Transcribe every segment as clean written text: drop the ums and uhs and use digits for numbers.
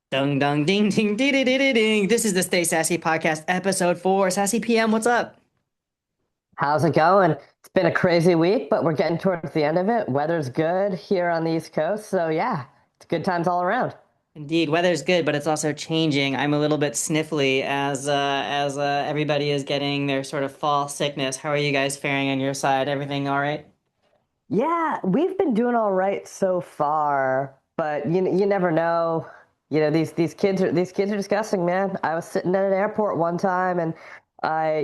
Dung dung ding ding ding ding ding ding. This is the Stay Sassy Podcast, episode 4. Sassy PM, what's up? How's it going? It's been a crazy week, but we're getting towards the end of it. Weather's good here on the East Coast, so yeah, it's good times all around. Indeed, weather's good, but it's also changing. I'm a little bit sniffly as everybody is getting their sort of fall sickness. How are you guys faring on your side? Everything all right? Yeah, we've been doing all right so far, but you never know. These kids are disgusting, man. I was sitting at an airport one time, and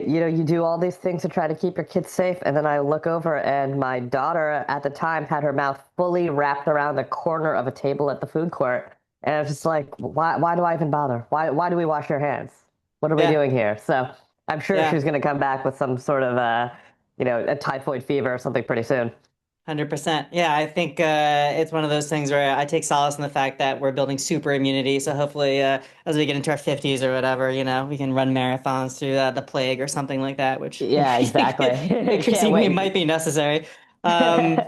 you do all these things to try to keep your kids safe, and then I look over, and my daughter at the time had her mouth fully wrapped around the corner of a table at the food court, and I was just like, why do I even bother? Why do we wash our hands? What are we Yeah, doing here? So I'm sure yeah. she's going to come back with some sort of a typhoid fever or something pretty soon. 100%. Yeah, I think it's one of those things where I take solace in the fact that we're building super immunity. So hopefully, as we get into our 50s or whatever, we can run marathons through the plague or something like that, which Yeah, exactly. Can't increasingly might wait. be necessary. Um,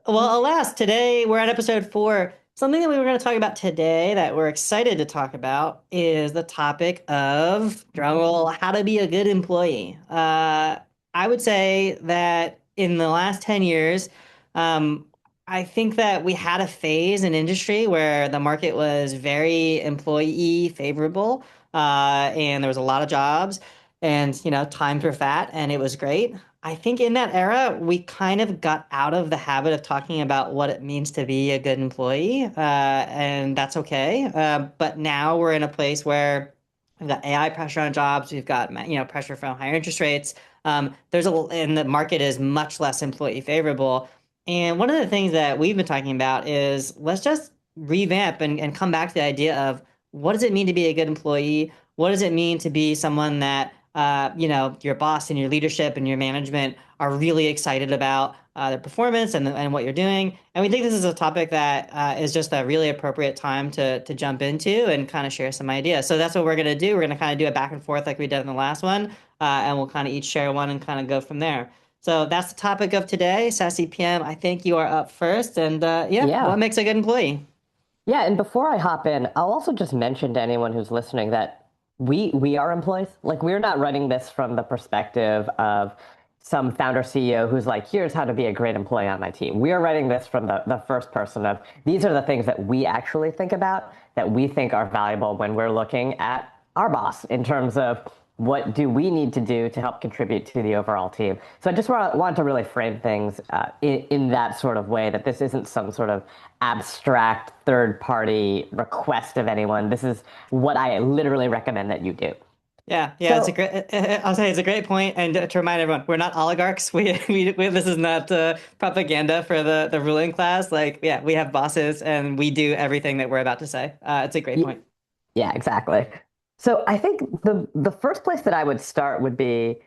well, alas, today we're at episode 4. Something that we were going to talk about today that we're excited to talk about is the topic of, drumroll, how to be a good employee. I would say that in the last 10 years, um, I think that we had a phase in industry where the market was very employee favorable, and there was a lot of jobs, and times were fat, and it was great. I think in that era, we kind of got out of the habit of talking about what it means to be a good employee, and that's okay. But now we're in a place where we've got AI pressure on jobs, we've got pressure from higher interest rates. And the market is much less employee favorable. And one of the things that we've been talking about is let's just revamp and come back to the idea of what does it mean to be a good employee? What does it mean to be someone that your boss and your leadership and your management are really excited about their performance and what you're doing. And we think this is a topic that is just a really appropriate time to jump into and kind of share some ideas. So that's what we're going to do. We're going to kind of do it back and forth like we did in the last one, and we'll kind of each share one and kind of go from there. So that's the topic of today. Sassy PM, I think you are up first. And yeah, what Yeah. makes a good employee? Yeah, and before I hop in, I'll also just mention to anyone who's listening that we are employees. Like we're not running this from the perspective of some founder CEO who's like, here's how to be a great employee on my team. We are writing this from the first person of these are the things that we actually think about that we think are valuable when we're looking at our boss in terms of what do we need to do to help contribute to the overall team. So I just want to really frame things in that sort of way that this isn't some sort of abstract third party request of anyone. This is what I literally recommend that you do. Yeah, it's a So great. I'll say it's a great point. And to remind everyone, we're not oligarchs. This is not propaganda for the ruling class. Like, yeah, we have bosses, and we do everything that we're about to say. It's a great point. yeah, exactly. So I think the first place that I would start would be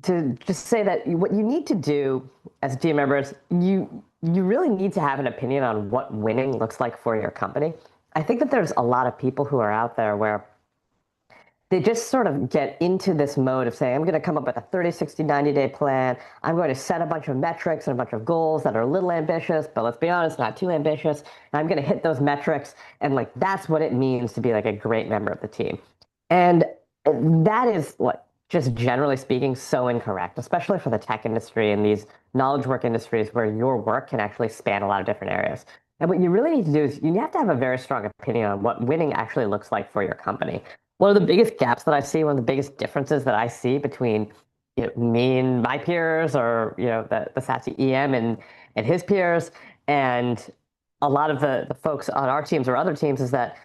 to just say that what you need to do as team members, you really need to have an opinion on what winning looks like for your company. I think that there's a lot of people who are out there where they just sort of get into this mode of saying, I'm going to come up with a 30, 60, 90-day plan. I'm going to set a bunch of metrics and a bunch of goals that are a little ambitious, but let's be honest, not too ambitious. And I'm going to hit those metrics. And like, that's what it means to be like a great member of the team. And that is what, just generally speaking, so incorrect, especially for the tech industry and these knowledge work industries where your work can actually span a lot of different areas. And what you really need to do is you have to have a very strong opinion on what winning actually looks like for your company. One of the biggest gaps that I see, one of the biggest differences that I see between me and my peers, or the SaaSy EM and his peers, and a lot of the folks on our teams or other teams, is that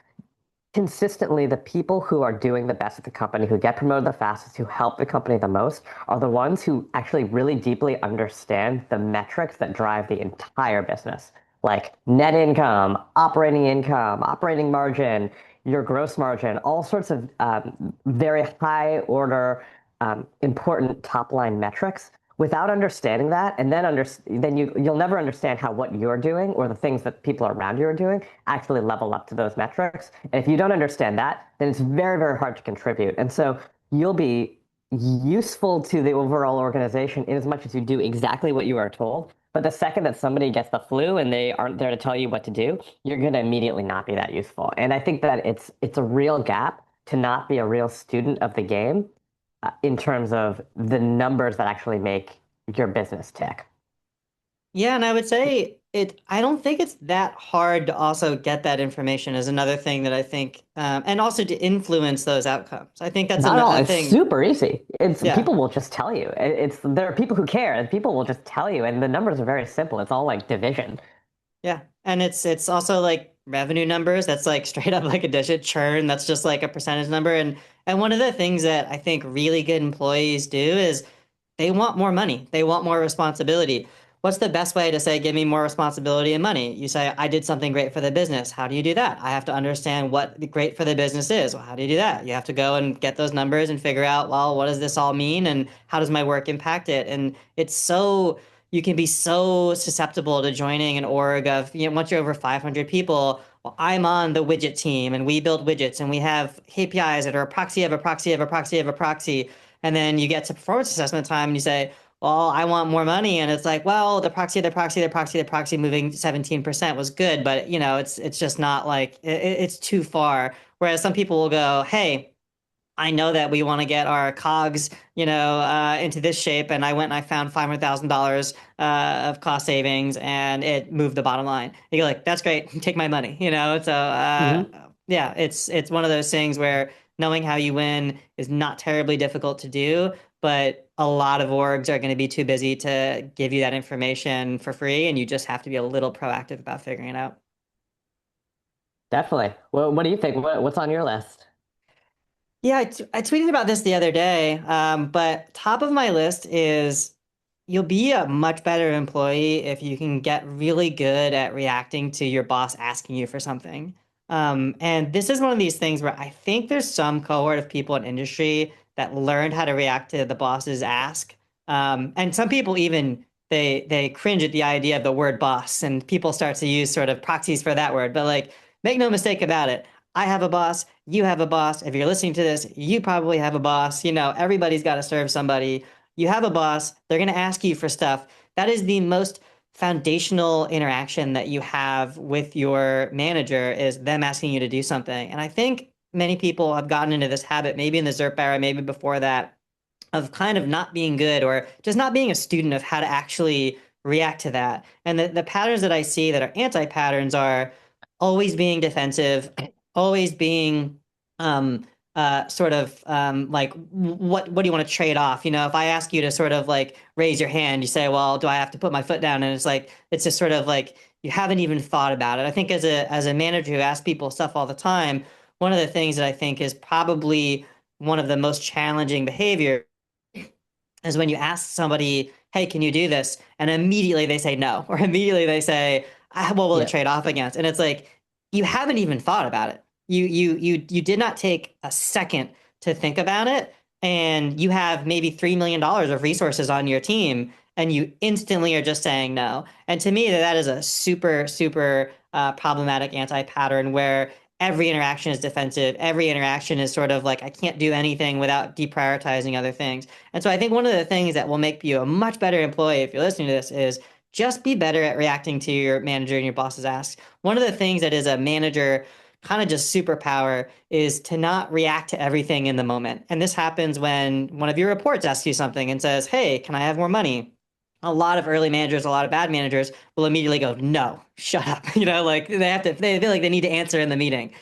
consistently the people who are doing the best at the company, who get promoted the fastest, who help the company the most, are the ones who actually really deeply understand the metrics that drive the entire business, like net income, operating margin, your gross margin, all sorts of very high order, important top line metrics. Without understanding that, and then you'll never understand how what you're doing or the things that people around you are doing actually level up to those metrics. And if you don't understand that, then it's very, very hard to contribute. And so you'll be useful to the overall organization in as much as you do exactly what you are told, But the second that somebody gets the flu and they aren't there to tell you what to do, you're going to immediately not be that useful. And I think that it's a real gap to not be a real student of the game in terms of the numbers that actually make your business tick. Yeah, and I would say I don't think it's that hard to also get that information is another thing that I think, and also to influence those outcomes. I think that's Not at all. a It's thing. super easy. It's Yeah. people will just tell you. It's there are people who care, and people will just tell you, and the numbers are very simple. It's all like division. Yeah. And it's also like revenue numbers. That's like straight up like a digit churn. That's just like a percentage number. And one of the things that I think really good employees do is they want more money. They want more responsibility. What's the best way to say, give me more responsibility and money? You say, I did something great for the business. How do you do that? I have to understand what great for the business is. Well, how do you do that? You have to go and get those numbers and figure out, well, what does this all mean? And how does my work impact it? And it's so, you can be so susceptible to joining an org of, once you're over 500 people, well, I'm on the widget team and we build widgets and we have KPIs that are a proxy of a proxy of a proxy of a proxy. And then you get to performance assessment time and you say, well, I want more money. And it's like, well, the proxy, the proxy moving 17% was good, but it's just not like it's too far. Whereas some people will go, hey, I know that we want to get our cogs, into this shape, and I went and I found $500,000 of cost savings, and it moved the bottom line. And you're like, that's great, take my money, So Hmm. yeah, it's one of those things where knowing how you win is not terribly difficult to do, but a lot of orgs are going to be too busy to give you that information for free, and you just have to be a little proactive about figuring it out. Definitely. Well, what do you think? What's on your list? Yeah, I tweeted about this the other day, but top of my list is you'll be a much better employee if you can get really good at reacting to your boss asking you for something. And this is one of these things where I think there's some cohort of people in industry that learned how to react to the boss's ask. And some people even they cringe at the idea of the word boss, and people start to use sort of proxies for that word. But like, make no mistake about it. I have a boss, you have a boss. If you're listening to this, you probably have a boss. Everybody's got to serve somebody. You have a boss, they're going to ask you for stuff. That is the most foundational interaction that you have with your manager is them asking you to do something. And I think many people have gotten into this habit, maybe in the ZERP era, maybe before that, of kind of not being good or just not being a student of how to actually react to that. And the patterns that I see that are anti-patterns are always being defensive, always being sort of like what do you want to trade off? If I ask you to sort of like raise your hand, you say, well, do I have to put my foot down? And it's like it's just sort of like you haven't even thought about it. I think as a manager who asks people stuff all the time, one of the things that I think is probably one of the most challenging behavior is when you ask somebody, hey, can you do this? And immediately they say no, or immediately they say, what will it Yeah. trade off against? And it's like, you haven't even thought about it. You did not take a second to think about it. And you have maybe $3 million of resources on your team, and you instantly are just saying no. And to me, that is a super, super problematic anti-pattern where every interaction is defensive. Every interaction is sort of like, I can't do anything without deprioritizing other things. And so I think one of the things that will make you a much better employee if you're listening to this is just be better at reacting to your manager and your boss's asks. One of the things that is a manager kind of just superpower is to not react to everything in the moment. And this happens when one of your reports asks you something and says, hey, can I have more money? A lot of early managers, a lot of bad managers will immediately go, no, shut up. Like they feel like they need to answer in the meeting.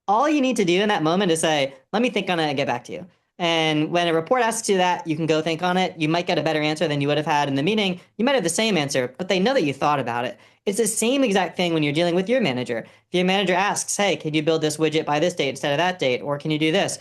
All you need to do in that moment is say, let me think on it and get back to you. And when a report asks you that, you can go think on it. You might get a better answer than you would have had in the meeting. You might have the same answer, but they know that you thought about it. It's the same exact thing when you're dealing with your manager. If your manager asks, hey, can you build this widget by this date instead of that date? Or can you do this?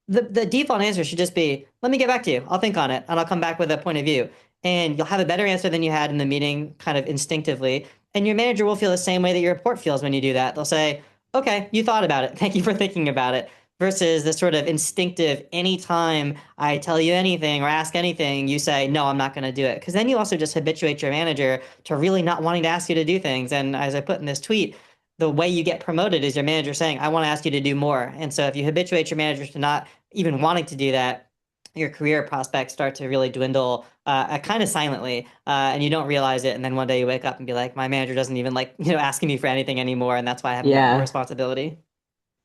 The default answer should just be, let me get back to you. I'll think on it and I'll come back with a point of view. And you'll have a better answer than you had in the meeting kind of instinctively. And your manager will feel the same way that your report feels when you do that. They'll say, okay, you thought about it. Thank you for thinking about it. Versus the sort of instinctive, anytime I tell you anything or ask anything, you say, no, I'm not going to do it. Because then you also just habituate your manager to really not wanting to ask you to do things. And as I put in this tweet, the way you get promoted is your manager saying, I want to ask you to do more. And so if you habituate your manager to not even wanting to do that, your career prospects start to really dwindle kind of silently, and you don't realize it. And then one day you wake up and be like, my manager doesn't even like, asking me for anything anymore, and that's why I haven't got more Yeah. responsibility.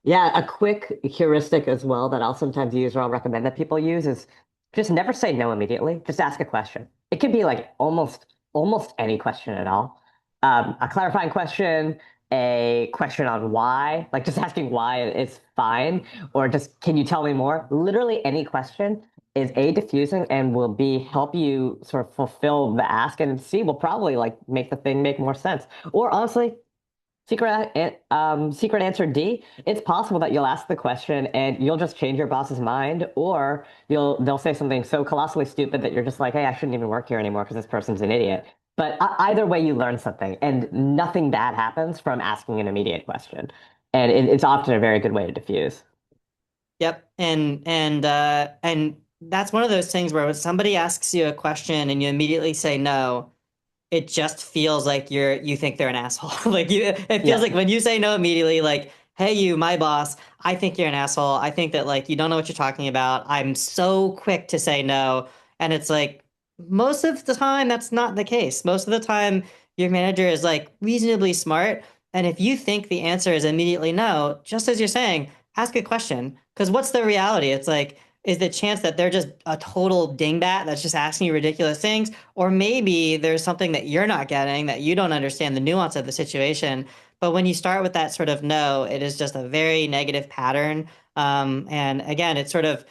Yeah, a quick heuristic as well that I'll sometimes use or I'll recommend that people use is just never say no immediately. Just ask a question. It could be like almost any question at all. A clarifying question, a question on why, like just asking why is fine, or just can you tell me more? Literally any question is A, diffusing and will B, help you sort of fulfill the ask, and C, will probably like make the thing make more sense. Or honestly, secret answer D, it's possible that you'll ask the question and you'll just change your boss's mind, or they'll say something so colossally stupid that you're just like, hey, I shouldn't even work here anymore because this person's an idiot. But either way, you learn something, and nothing bad happens from asking an immediate question. And it's often a very good way to diffuse. Yep. And that's one of those things where when somebody asks you a question and you immediately say no, it just feels like you think they're an asshole. Like it feels Yeah. like when you say no immediately, like, hey, you, my boss, I think you're an asshole. I think that like you don't know what you're talking about. I'm so quick to say no. And it's like most of the time that's not the case. Most of the time your manager is like reasonably smart. And if you think the answer is immediately no, just as you're saying, ask a question. Because what's the reality? It's like, is the chance that they're just a total dingbat that's just asking you ridiculous things? Or maybe there's something that you're not getting, that you don't understand the nuance of the situation. But when you start with that sort of no, it is just a very negative pattern. And again, it's sort of,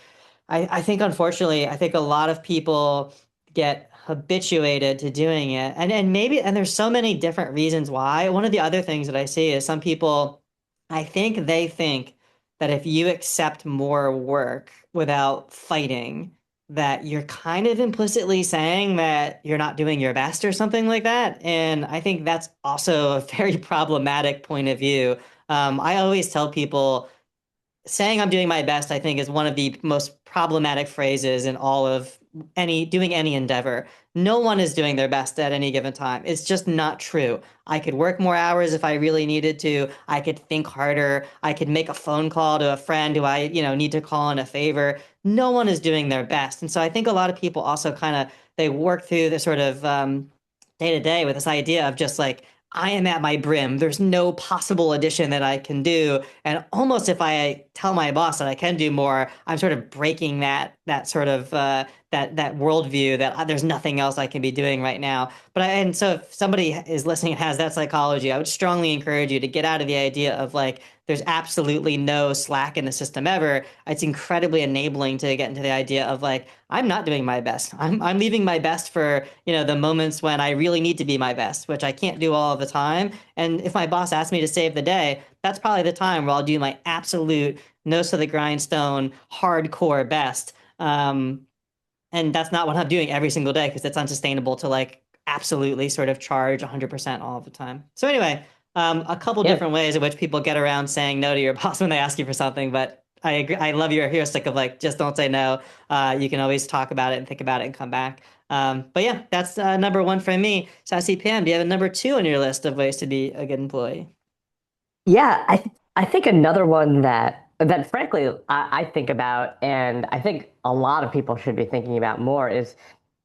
I think, unfortunately, I think a lot of people get habituated to doing it. And there's so many different reasons why. One of the other things that I see is some people, I think they think that if you accept more work without fighting, that you're kind of implicitly saying that you're not doing your best or something like that. And I think that's also a very problematic point of view. I always tell people saying I'm doing my best, I think, is one of the most problematic phrases in all of any endeavor. No one is doing their best at any given time. It's just not true. I could work more hours if I really needed to. I could think harder. I could make a phone call to a friend who I, need to call in a favor. No one is doing their best. And so I think a lot of people also kind of they work through the sort of day to day with this idea of just like I am at my brim. There's no possible addition that I can do. And almost if I tell my boss that I can do more, I'm sort of breaking that sort of that worldview that there's nothing else I can be doing right now. And so if somebody is listening and has that psychology, I would strongly encourage you to get out of the idea of like there's absolutely no slack in the system ever. It's incredibly enabling to get into the idea of like I'm not doing my best. I'm leaving my best for, the moments when I really need to be my best, which I can't do all of the time. And if my boss asks me to save the day, that's probably the time where I'll do my absolute nose to the grindstone, hardcore best. And that's not what I'm doing every single day because it's unsustainable to like absolutely sort of charge 100% all of the time. So anyway, a couple Yeah. different ways in which people get around saying no to your boss when they ask you for something, but I agree. I love your heuristic of like just don't say no. You can always talk about it and think about it and come back. But yeah, that's number one for me. SaaSy PM, do you have a number two on your list of ways to be a good employee? Yeah, I think another one that frankly I think about, and I think a lot of people should be thinking about more, is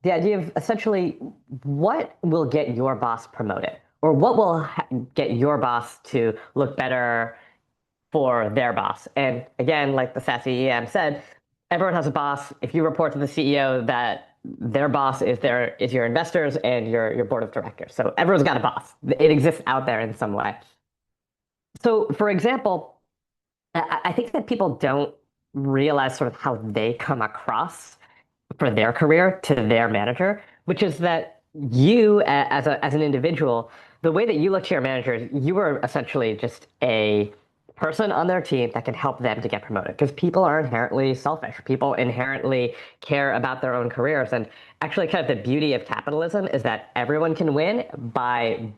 the idea of essentially what will get your boss promoted, or what will get your boss to look better for their boss. And again, like the SaaSy EM said, everyone has a boss. If you report to the CEO, that their boss is your investors and your board of directors. So everyone's got a boss. It exists out there in some way. So, for example, I think that people don't realize sort of how they come across for their career to their manager, which is that you, as an individual, the way that you look to your managers, you are essentially just a person on their team that can help them to get promoted, because people are inherently selfish. People inherently care about their own careers, and actually, kind of the beauty of capitalism is that everyone can win by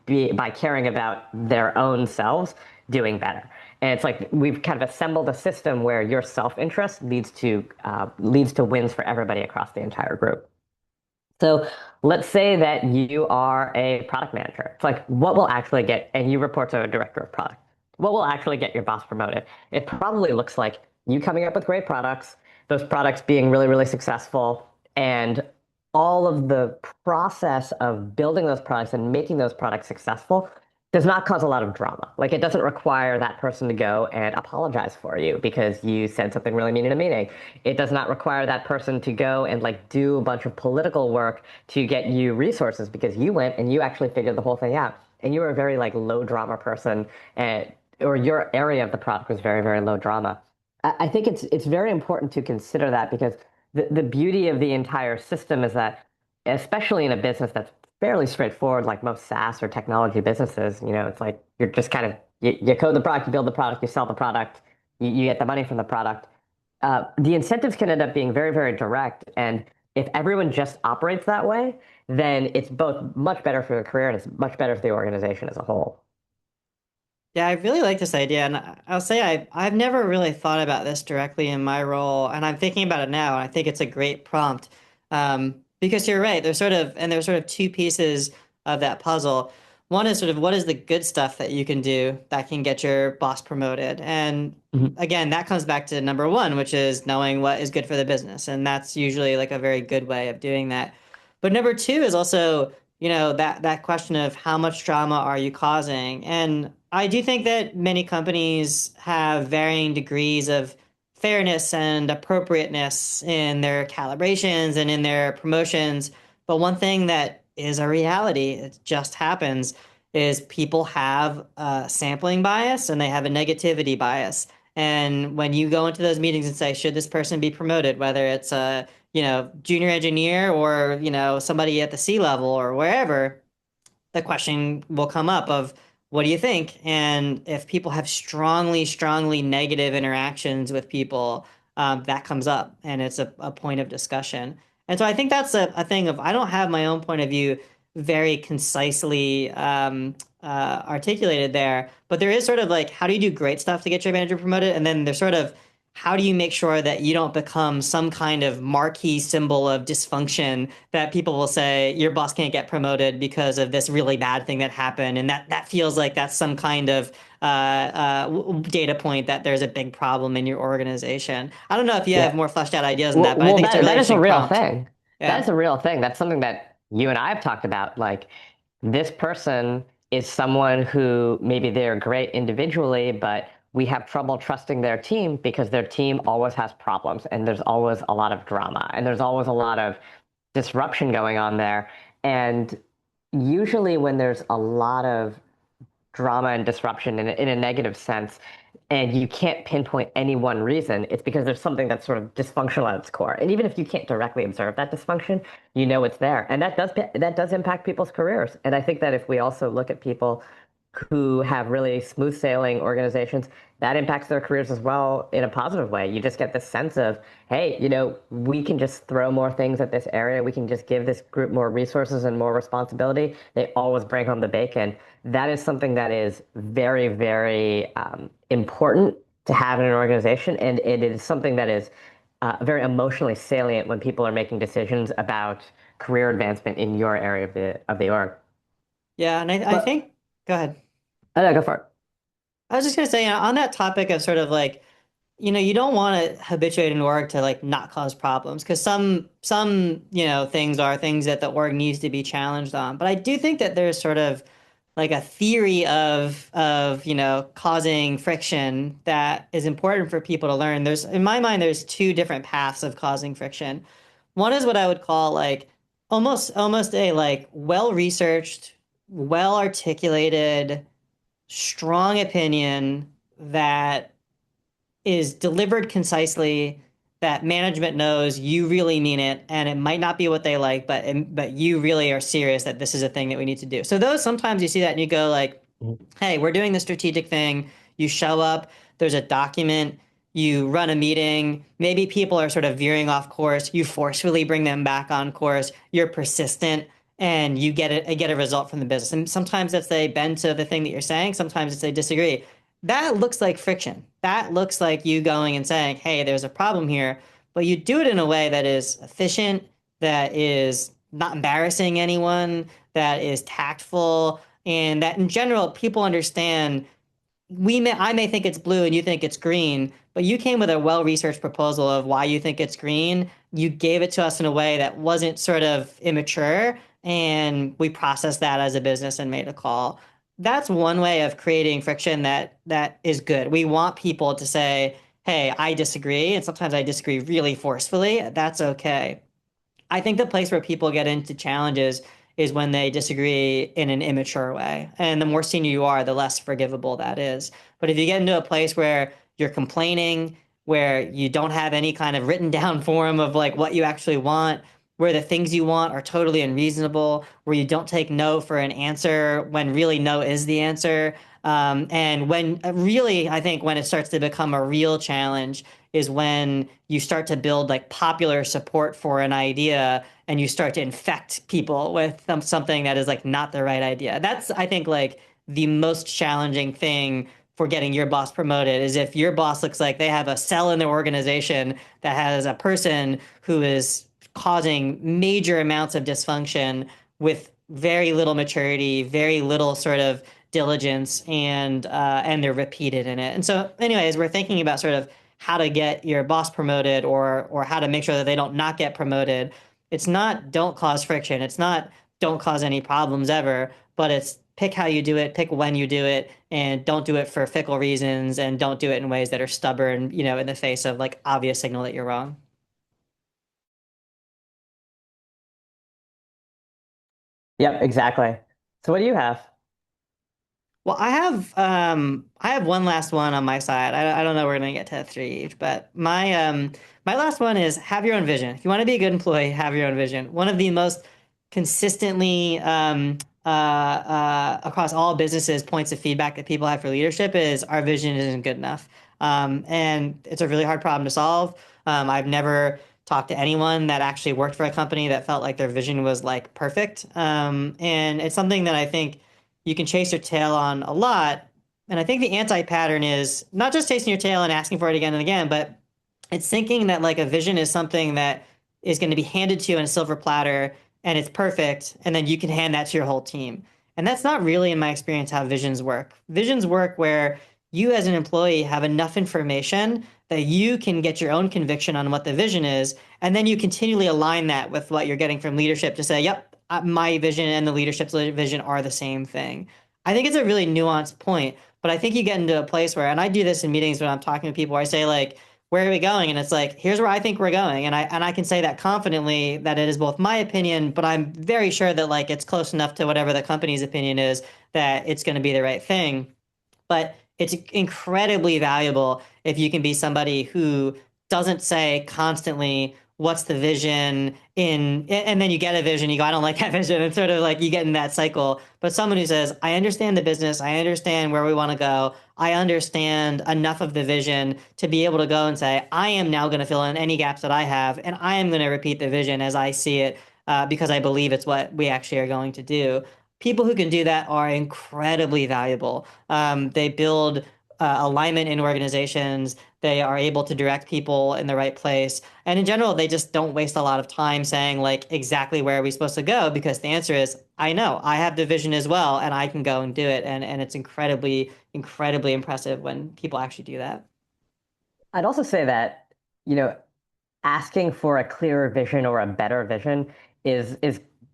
caring about their own selves doing better. And it's like we've kind of assembled a system where your self-interest leads to wins for everybody across the entire group. So let's say that you are a product manager. It's like what will actually get, and you report to a director of product. What will actually get your boss promoted? It probably looks like you coming up with great products, those products being really, really successful, and all of the process of building those products and making those products successful does not cause a lot of drama. Like it doesn't require that person to go and apologize for you because you said something really mean in a meeting. It does not require that person to go and like do a bunch of political work to get you resources because you went and you actually figured the whole thing out. And you were a very like low drama person, and or your area of the product was very, very low drama. I think it's very important to consider that because the beauty of the entire system is that, especially in a business that's fairly straightforward, like most SaaS or technology businesses, it's like you're just kind of you code the product, you build the product, you sell the product, you get the money from the product. The incentives can end up being very, very direct, and if everyone just operates that way, then it's both much better for the career and it's much better for the organization as a whole. Yeah, I really like this idea, and I'll say I've never really thought about this directly in my role, and I'm thinking about it now, and I think it's a great prompt. Because you're right, there's sort of two pieces of that puzzle. One is sort of what is the good stuff that you can do that can get your boss promoted, and Mhm. again, that comes back to number one, which is knowing what is good for the business, and that's usually like a very good way of doing that. But number two is also that question of how much drama are you causing? And I do think that many companies have varying degrees of fairness and appropriateness in their calibrations and in their promotions. But one thing that is a reality, it just happens, is people have a sampling bias and they have a negativity bias. And when you go into those meetings and say, should this person be promoted, whether it's a junior engineer or, somebody at the C level or wherever, the question will come up of what do you think? And if people have strongly, strongly negative interactions with people, that comes up and it's a point of discussion. And so I think that's a thing of I don't have my own point of view very concisely articulated there, but there is sort of like how do you do great stuff to get your manager promoted? And then there's sort of how do you make sure that you don't become some kind of marquee symbol of dysfunction that people will say your boss can't get promoted because of this really bad thing that happened, and that feels like that's some kind of data point that there's a big problem in your organization. I don't know if you have Yeah. more fleshed out ideas on Well, that, but I well, think it's a that really that is a interesting real prompt. thing. That Yeah. is a real thing. That's something that you and I have talked about. Like, this person is someone who maybe they're great individually, but we have trouble trusting their team because their team always has problems and there's always a lot of drama and there's always a lot of disruption going on there. And usually, when there's a lot of drama and disruption in a negative sense, and you can't pinpoint any one reason, it's because there's something that's sort of dysfunctional at its core. And even if you can't directly observe that dysfunction, you know it's there, and that does impact people's careers. And I think that if we also look at people who have really smooth sailing organizations, that impacts their careers as well in a positive way. You just get this sense of, hey, we can just throw more things at this area. We can just give this group more resources and more responsibility. They always bring home the bacon. That is something that is very, very important to have in an organization. And it is something that is very emotionally salient when people are making decisions about career advancement in your area of the org. Yeah, and I But think go ahead. no, go for it. I was just gonna say, on that topic of sort of like, you don't want to habituate an org to like not cause problems because some things are things that the org needs to be challenged on. But I do think that there's sort of like a theory of causing friction that is important for people to learn. There's in my mind there's two different paths of causing friction. One is what I would call like almost a like well-researched, well-articulated, strong opinion that is delivered concisely, that management knows you really mean it, and it might not be what they like, but you really are serious that this is a thing that we need to do. So those sometimes you see that and you go like, hey, we're doing the strategic thing. You show up, there's a document, you run a meeting, maybe people are sort of veering off course, you forcefully bring them back on course, you're persistent, and you get a result from the business. And sometimes it's they bend to the thing that you're saying, sometimes it's they disagree. That looks like friction. That looks like you going and saying, hey, there's a problem here, but you do it in a way that is efficient, that is not embarrassing anyone, that is tactful, and that in general people understand I may think it's blue and you think it's green, but you came with a well-researched proposal of why you think it's green. You gave it to us in a way that wasn't sort of immature, and we processed that as a business and made a call. That's one way of creating friction that is good. We want people to say, "Hey, I disagree," and sometimes I disagree really forcefully. That's okay. I think the place where people get into challenges is when they disagree in an immature way. And the more senior you are, the less forgivable that is. But if you get into a place where you're complaining, where you don't have any kind of written down form of like what you actually want, where the things you want are totally unreasonable, where you don't take no for an answer when really no is the answer. And when really, I think when it starts to become a real challenge is when you start to build like popular support for an idea and you start to infect people with something that is like not the right idea. That's, I think, like the most challenging thing for getting your boss promoted is if your boss looks like they have a cell in their organization that has a person who is causing major amounts of dysfunction with very little maturity, very little sort of diligence, and they're repeated in it. And so, anyways, we're thinking about sort of how to get your boss promoted or how to make sure that they don't not get promoted. It's not don't cause friction. It's not don't cause any problems ever, but it's pick how you do it, pick when you do it, and don't do it for fickle reasons and don't do it in ways that are stubborn, in the face of like obvious signal that you're wrong. Yep, exactly. So what do you have? Well, I have one last one on my side. I don't know we're gonna get to three each, but my last one is have your own vision. If you want to be a good employee, have your own vision. One of the most consistently across all businesses points of feedback that people have for leadership is our vision isn't good enough. And it's a really hard problem to solve. I've never talked to anyone that actually worked for a company that felt like their vision was like perfect. And it's something that I think you can chase your tail on a lot. And I think the anti-pattern is not just chasing your tail and asking for it again and again, but it's thinking that like a vision is something that is going to be handed to you on a silver platter and it's perfect, and then you can hand that to your whole team. And that's not really, in my experience, how visions work. Visions work where you as an employee have enough information that you can get your own conviction on what the vision is, and then you continually align that with what you're getting from leadership to say, yep, my vision and the leadership's vision are the same thing. I think it's a really nuanced point, but I think you get into a place where, and I do this in meetings when I'm talking to people, where I say like, where are we going? And it's like, here's where I think we're going. And I can say that confidently that it is both my opinion, but I'm very sure that like it's close enough to whatever the company's opinion is that it's going to be the right thing. But it's incredibly valuable if you can be somebody who doesn't say constantly, what's the vision and then you get a vision, you go, I don't like that vision. And sort of like you get in that cycle. But someone who says, I understand the business, I understand where we want to go, I understand enough of the vision to be able to go and say, I am now going to fill in any gaps that I have, and I am going to repeat the vision as I see it, because I believe it's what we actually are going to do. People who can do that are incredibly valuable. They build alignment in organizations. They are able to direct people in the right place. And in general, they just don't waste a lot of time saying like exactly where are we supposed to go, because the answer is, I know, I have the vision as well, and I can go and do it. And it's incredibly, incredibly impressive when people actually do that. I'd also say that, you know, asking for a clearer vision or a better vision is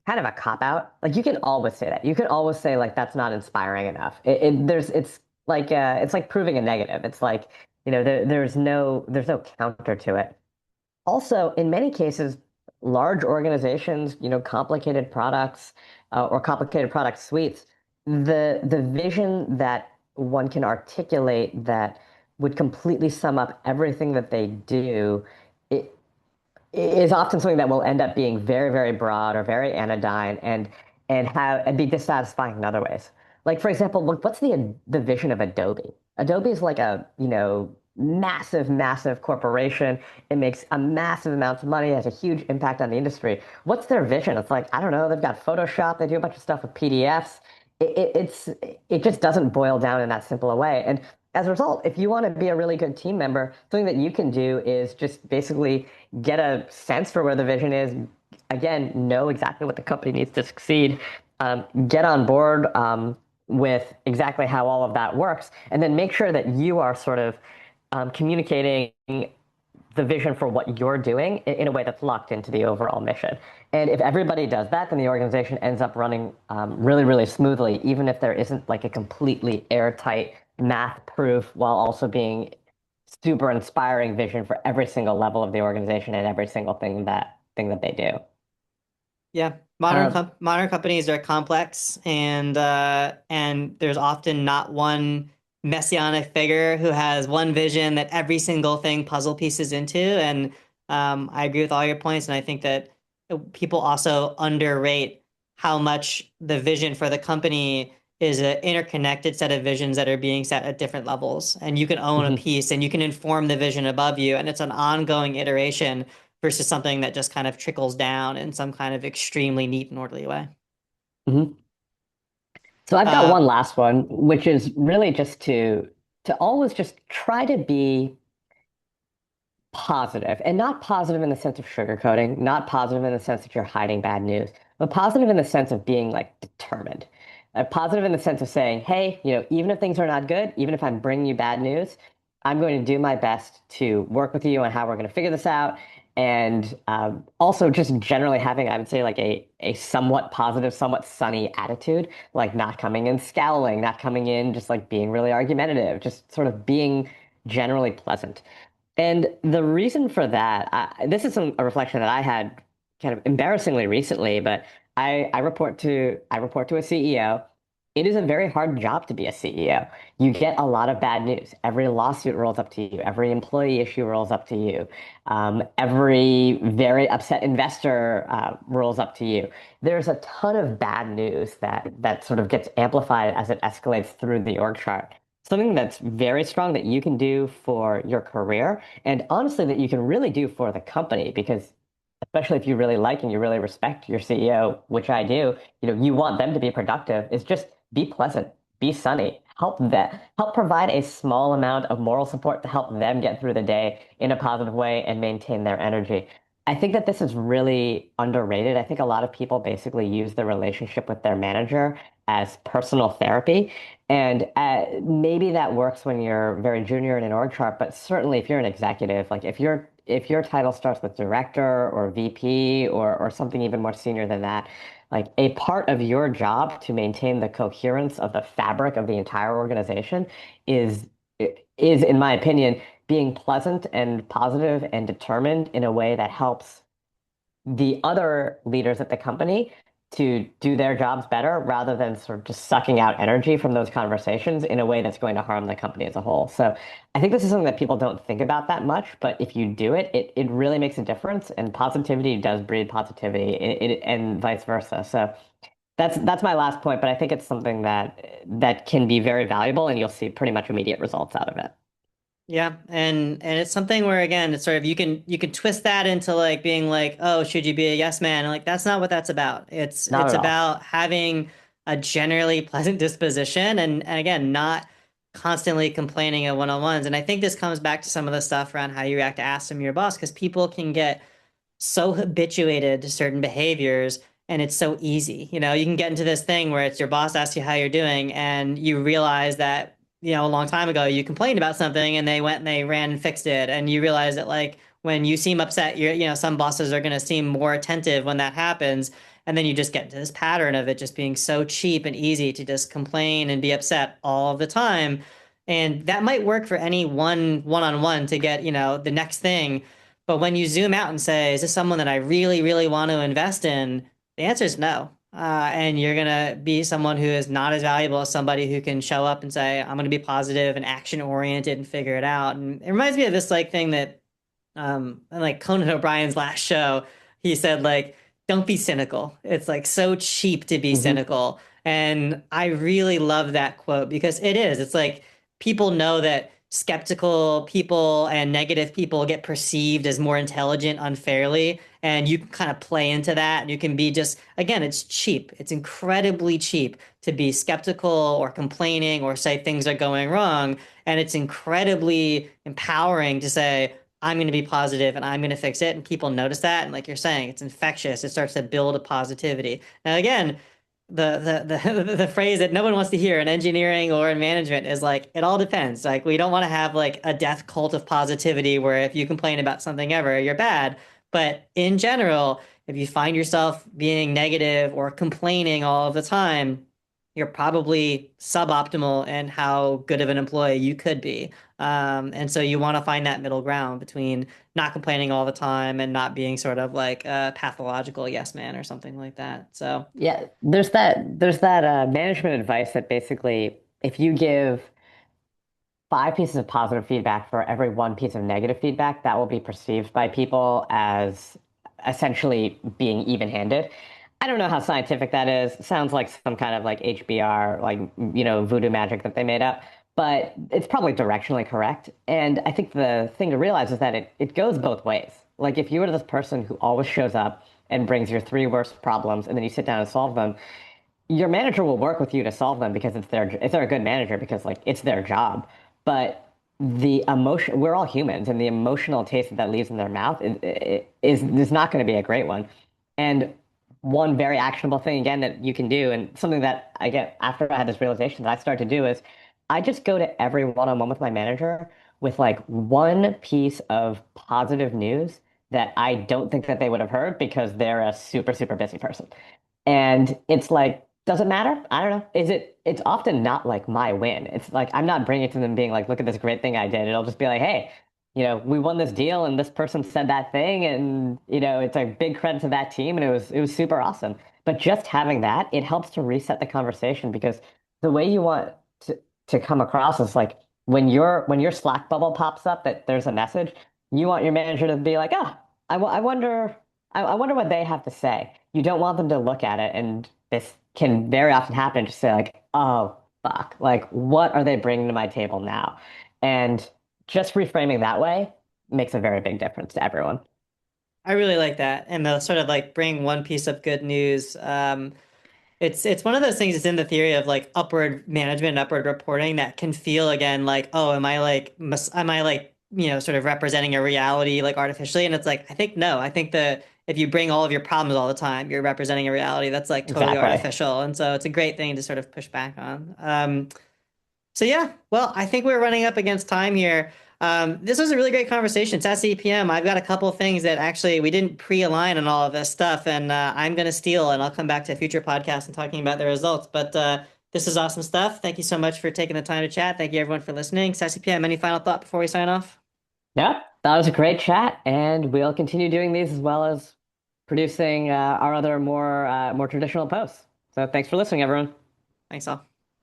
kind of a cop out. Like you can always say that. You can always say like that's not inspiring enough. It's like proving a negative. It's like, there's no counter to it. Also, in many cases, large organizations, complicated products or complicated product suites, the vision that one can articulate that would completely sum up everything that they do, it is often something that will end up being very, very broad or very anodyne and be dissatisfying in other ways. Like for example, look, what's the vision of Adobe? Adobe is like a, massive, massive corporation. It makes a massive amount of money, has a huge impact on the industry. What's their vision? It's like, I don't know, they've got Photoshop, they do a bunch of stuff with PDFs. It just doesn't boil down in that simple a way. And as a result, if you want to be a really good team member, something that you can do is just basically get a sense for where the vision is. Again, know exactly what the company needs to succeed. Get on board. with exactly how all of that works, and then make sure that you are sort of communicating the vision for what you're doing in a way that's locked into the overall mission. And if everybody does that, then the organization ends up running really, really smoothly, even if there isn't like a completely airtight math proof while also being super inspiring vision for every single level of the organization and every single thing that they do. Yeah, Um, modern companies are complex, and there's often not one messianic figure who has one vision that every single thing puzzle pieces into. And I agree with all your points, and I think that people also underrate how much the vision for the company is an interconnected set of visions that are being set at different levels. And you can own a mhm, piece, and you can inform the vision above you, and it's an ongoing iteration versus something that just kind of trickles down in some kind of extremely neat and orderly way. mhm. So I've got Uh, one last one, which is really just to always just try to be positive, and not positive in the sense of sugarcoating, not positive in the sense that you're hiding bad news, but positive in the sense of being like determined. Positive in the sense of saying, hey, even if things are not good, even if I'm bringing you bad news, I'm going to do my best to work with you on how we're going to figure this out. And also just generally having, I would say, like a somewhat positive, somewhat sunny attitude, like not coming in scowling, not coming in just like being really argumentative, just sort of being generally pleasant. And the reason for that, this is a reflection that I had kind of embarrassingly recently, but I report to a CEO. It is a very hard job to be a CEO. You get a lot of bad news. Every lawsuit rolls up to you. Every employee issue rolls up to you. Every very upset investor rolls up to you. There's a ton of bad news that sort of gets amplified as it escalates through the org chart. Something that's very strong that you can do for your career, and honestly that you can really do for the company, because especially if you really like and you really respect your CEO, which I do, you want them to be productive, is just be pleasant, be sunny, help provide a small amount of moral support to help them get through the day in a positive way and maintain their energy. I think that this is really underrated. I think a lot of people basically use the relationship with their manager as personal therapy. And maybe that works when you're very junior in an org chart, but certainly if you're an executive, like if your title starts with director or VP or something even more senior than that, like a part of your job to maintain the coherence of the fabric of the entire organization is is, in my opinion, being pleasant and positive and determined in a way that helps the other leaders at the company to do their jobs better rather than sort of just sucking out energy from those conversations in a way that's going to harm the company as a whole. So I think this is something that people don't think about that much, but if you do it, it really makes a difference. And positivity does breed positivity, and vice versa. So that's my last point, but I think it's something that can be very valuable, and you'll see pretty much immediate results out of it. yeah, and it's something where again, it's sort of you can twist that into like being like, oh, should you be a yes man? And like that's not what that's about. It's Not it's at all. about having a generally pleasant disposition and again, not constantly complaining at one-on-ones. And I think this comes back to some of the stuff around how you react to ask from your boss, because people can get so habituated to certain behaviors and it's so easy. You can get into this thing where it's your boss asks you how you're doing and you realize that, a long time ago you complained about something and they went and they ran and fixed it. And you realize that like when you seem upset, some bosses are going to seem more attentive when that happens. And then you just get into this pattern of it just being so cheap and easy to just complain and be upset all of the time. And that might work for any one-on-one to get, the next thing. But when you zoom out and say, is this someone that I really, really want to invest in? The answer is no. And you're going to be someone who is not as valuable as somebody who can show up and say, I'm going to be positive and action oriented and figure it out. And it reminds me of this like thing that, like Conan O'Brien's last show, he said like, don't be cynical. It's like so cheap to be Hmm. cynical. And I really love that quote because it is. It's like people know that skeptical people and negative people get perceived as more intelligent unfairly. And you can kind of play into that. And you can be just, again, it's cheap. It's incredibly cheap to be skeptical or complaining or say things are going wrong. And it's incredibly empowering to say, I'm going to be positive and I'm going to fix it. And people notice that. And like you're saying, it's infectious. It starts to build a positivity. Now, again, the phrase that no one wants to hear in engineering or in management is like it all depends. Like we don't want to have like a death cult of positivity where if you complain about something ever, you're bad. But in general, if you find yourself being negative or complaining all of the time, you're probably suboptimal in how good of an employee you could be. And so you want to find that middle ground between not complaining all the time and not being sort of like a pathological yes man or something like that. So. Yeah, there's that management advice that basically if you give 5 pieces of positive feedback for every 1 piece of negative feedback, that will be perceived by people as essentially being even-handed. I don't know how scientific that is. Sounds like some kind of like HBR, like, voodoo magic that they made up, but it's probably directionally correct. And I think the thing to realize is that it goes both ways. Like if you were this person who always shows up and brings your 3 worst problems and then you sit down and solve them, your manager will work with you to solve them because if they're a good manager because like it's their job. But the emotion, we're all humans, and the emotional taste that leaves in their mouth is not going to be a great one. And one very actionable thing again that you can do, and something that I get after I had this realization that I started to do is I just go to every one-on-one with my manager with like 1 piece of positive news that I don't think that they would have heard because they're a super, super busy person. And it's like, does it matter? I don't know. It's often not like my win. It's like, I'm not bringing it to them being like, look at this great thing I did. It'll just be like, hey, we won this deal and this person said that thing. And, it's a big credit to that team. And it was super awesome. But just having that, it helps to reset the conversation because the way you want to come across is like when your Slack bubble pops up that there's a message, you want your manager to be like, I wonder. I wonder what they have to say. You don't want them to look at it, and this can very often happen. Just say like, "Oh, fuck! Like, what are they bringing to my table now?" And just reframing that way makes a very big difference to everyone. I really like that. And the sort of like bring one piece of good news. It's one of those things that's in the theory of like upward management and upward reporting that can feel again like, oh, am I like, sort of representing a reality like artificially? And it's like, I think no. I think that if you bring all of your problems all the time, you're representing a reality that's like totally Exactly. artificial. And so it's a great thing to sort of push back on. So yeah, well, I think we're running up against time here. This was a really great conversation. SaaSy PM. I've got a couple of things that actually we didn't pre-align on all of this stuff, and I'm going to steal, and I'll come back to a future podcast and talking about the results. But this is awesome stuff. Thank you so much for taking the time to chat. Thank you everyone for listening. SaaSy PM, any final thought before we sign off? Yeah, that was a great chat, and we'll continue doing these as well as producing our other more traditional posts. So thanks for listening, everyone. Thanks all.